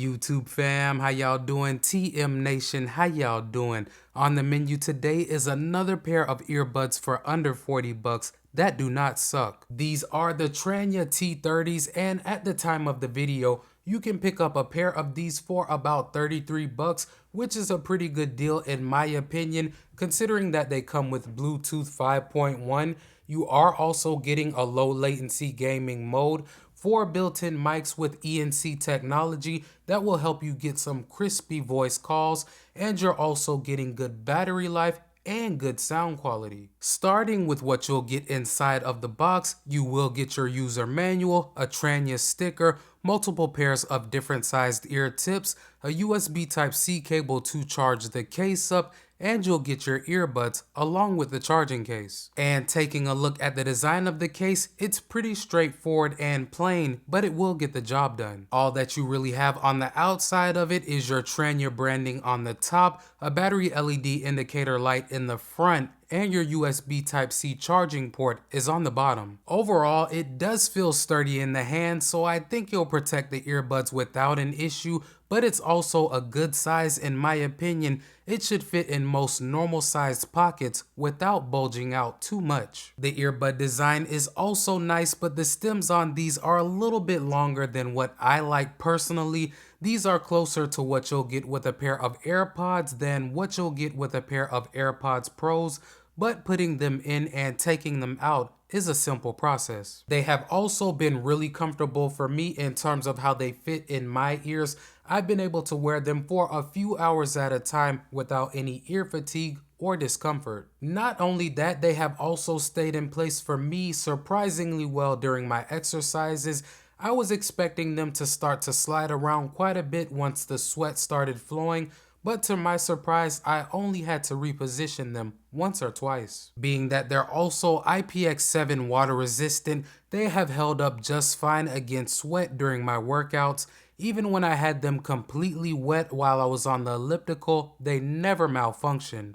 YouTube fam, how y'all doing? TM Nation, how y'all doing? On the menu today is another pair of earbuds for under 40 bucks that do not suck. These are the Tranya T30s, and at the time of the video, you can pick up a pair of these for about 33 bucks, which is a pretty good deal in my opinion, considering that they come with Bluetooth 5.1. You are also getting a low latency gaming mode, 4 built-in mics with ENC technology that will help you get some crispy voice calls, and you're also getting good battery life and good sound quality. Starting with what you'll get inside of the box, you will get your user manual, a Tranya sticker, multiple pairs of different sized ear tips, a USB Type-C cable to charge the case up, and you'll get your earbuds along with the charging case. And taking a look at the design of the case, it's pretty straightforward and plain, but it will get the job done. All that you really have on the outside of it is your Tranya branding on the top, a battery LED indicator light in the front, and your USB Type-C charging port is on the bottom. Overall, it does feel sturdy in the hand, so I think you'll protect the earbuds without an issue, but it's also a good size in my opinion. It should fit in most normal sized pockets without bulging out too much. The earbud design is also nice, but the stems on these are a little bit longer than what I like personally. These are closer to what you'll get with a pair of AirPods than what you'll get with a pair of AirPods Pros, but putting them in and taking them out is a simple process. They have also been really comfortable for me in terms of how they fit in my ears. I've been able to wear them for a few hours at a time without any ear fatigue or discomfort. Not only that, they have also stayed in place for me surprisingly well during my exercises. I was expecting them to start to slide around quite a bit once the sweat started flowing, but to my surprise, I only had to reposition them once or twice. Being that they're also IPX7 water resistant, they have held up just fine against sweat during my workouts. Even when I had them completely wet while I was on the elliptical, they never malfunctioned.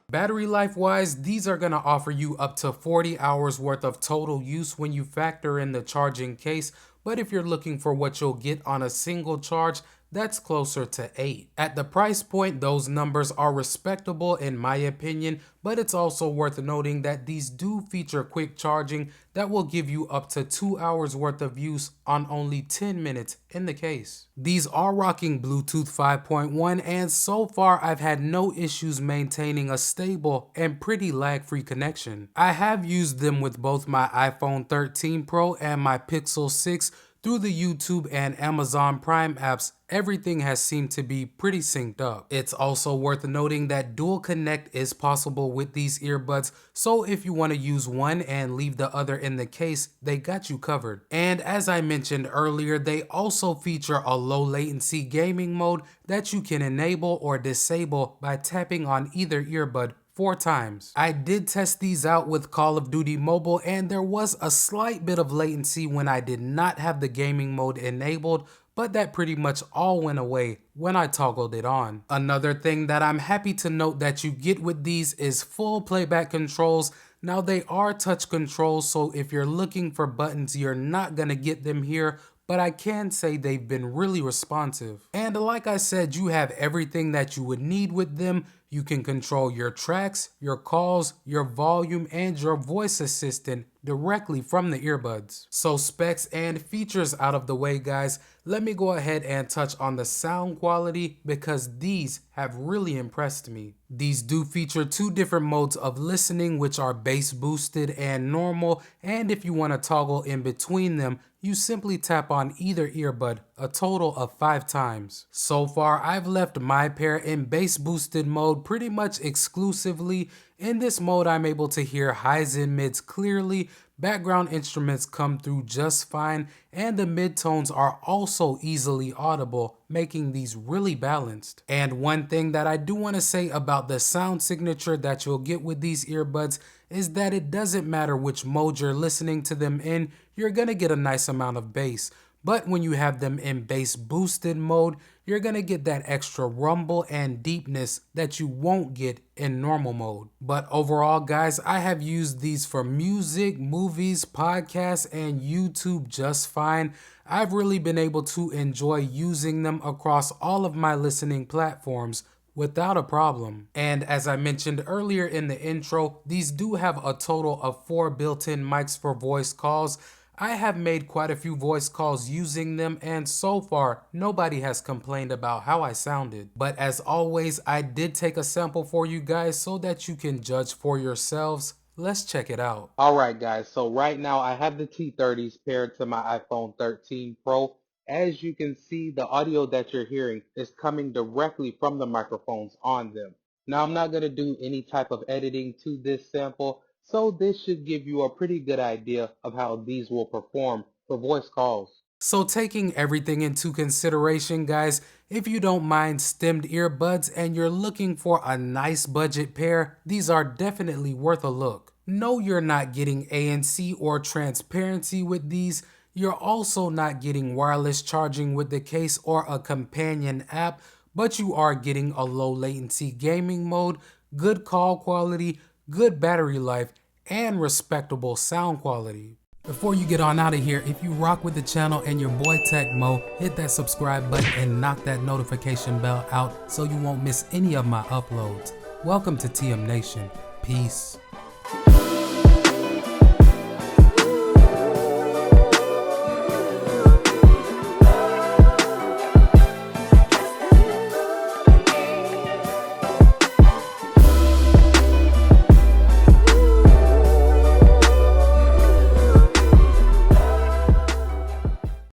Battery life wise, these are going to offer you up to 40 hours worth of total use when you factor in the charging case, but if you're looking for what you'll get on a single charge, that's closer to 8. At the price point, those numbers are respectable in my opinion, but it's also worth noting that these do feature quick charging that will give you up to 2 hours worth of use on only 10 minutes in the case. These are rocking Bluetooth 5.1, and so far I've had no issues maintaining a stable and pretty lag-free connection. I have used them with both my iPhone 13 Pro and my Pixel 6 through the YouTube and Amazon Prime apps. Everything has seemed to be pretty synced up. It's also worth noting that dual connect is possible with these earbuds, so if you want to use one and leave the other in the case, they got you covered. And as I mentioned earlier, they also feature a low latency gaming mode that you can enable or disable by tapping on either earbud 4 times. I did test these out with Call of Duty Mobile, and there was a slight bit of latency when I did not have the gaming mode enabled, but that pretty much all went away when I toggled it on. Another thing that I'm happy to note that you get with these is full playback controls. Now they are touch controls, so if you're looking for buttons, you're not gonna get them here, but I can say they've been really responsive. And like I said, you have everything that you would need with them. You can control your tracks, your calls, your volume, and your voice assistant directly from the earbuds. So specs and features out of the way, guys, let me go ahead and touch on the sound quality because these have really impressed me. These do feature 2 different modes of listening, which are bass boosted and normal, and if you want to toggle in between them, you simply tap on either earbud a total of 5 times. So far, I've left my pair in bass boosted mode pretty much exclusively. In this mode, I'm able to hear highs and mids clearly, background instruments come through just fine, and the midtones are also easily audible, making these really balanced. And one thing that I do want to say about the sound signature that you'll get with these earbuds is that it doesn't matter which mode you're listening to them in, you're gonna get a nice amount of bass. But when you have them in bass boosted mode, you're gonna get that extra rumble and deepness that you won't get in normal mode. But overall, guys, I have used these for music, movies, podcasts, and YouTube just fine. I've really been able to enjoy using them across all of my listening platforms without a problem. And as I mentioned earlier in the intro, these do have a total of 4 built-in mics for voice calls. I have made quite a few voice calls using them, and so far nobody has complained about how I sounded. But as always, I did take a sample for you guys so that you can judge for yourselves. Let's check it out. Alright guys, so right now I have the T30s paired to my iPhone 13 Pro. As you can see, the audio that you're hearing is coming directly from the microphones on them. Now I'm not going to do any type of editing to this sample, so this should give you a pretty good idea of how these will perform for voice calls. So taking everything into consideration, guys, if you don't mind stemmed earbuds and you're looking for a nice budget pair, these are definitely worth a look. No, you're not getting ANC or transparency with these. You're also not getting wireless charging with the case or a companion app, but you are getting a low latency gaming mode, good call quality, good battery life, and respectable sound quality. Before you get on out of here, if you rock with the channel and your boy Tecmo, hit that subscribe button and knock that notification bell out so you won't miss any of my uploads. Welcome to TM Nation. Peace.